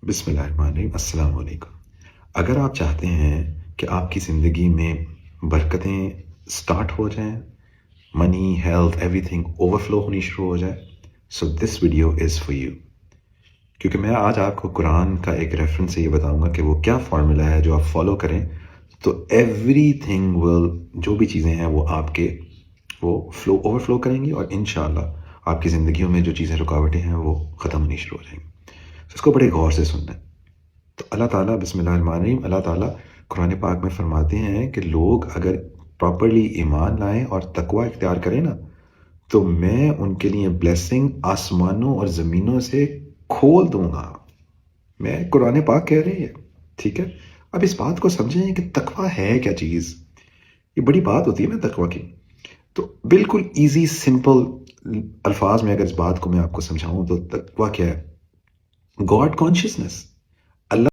बिस्मिल्लाहिर्रहमानिर्रहीम। अस्सलाम वालेकुम। अगर आप चाहते हैं कि आपकी ज़िंदगी में बरकतें स्टार्ट हो जाएं, मनी, हेल्थ, एवरीथिंग ओवरफ्लो होनी शुरू हो जाए, so this video is for you. क्योंकि मैं आज आपको कुरान का एक रेफरेंस से ये बताऊंगा कि वो क्या फार्मूला है जो आप फॉलो करें तो एवरीथिंग विल, जो भी चीज़ें हैं वो आपके वो फ्लो ओवरफ्लो करेंगी और इंशाल्लाह आपकी ज़िंदगियों में जो चीज़ें रुकावटें हैं वो ख़त्म होनी शुरू हो जाएंगी। तो इसको बड़े गौर से सुनना है। तो अल्लाह ताला बिस्मिल्लाहिर्रहमानिर्रहीम, अल्लाह ताला कुरान पाक में फरमाते हैं कि लोग अगर प्रॉपरली ईमान लाएं और तकवा इख्तियार करें ना, तो मैं उनके लिए ब्लेसिंग आसमानों और ज़मीनों से खोल दूंगा। मैं कुरान पाक कह रही है, ठीक है। अब इस बात को समझें कि तकवा है क्या चीज़। ये बड़ी बात होती है ना तकवा की। तो बिल्कुल इजी सिंपल अल्फाज में अगर इस बात को मैं आपको समझाऊं तो तकवा क्या है? God consciousness.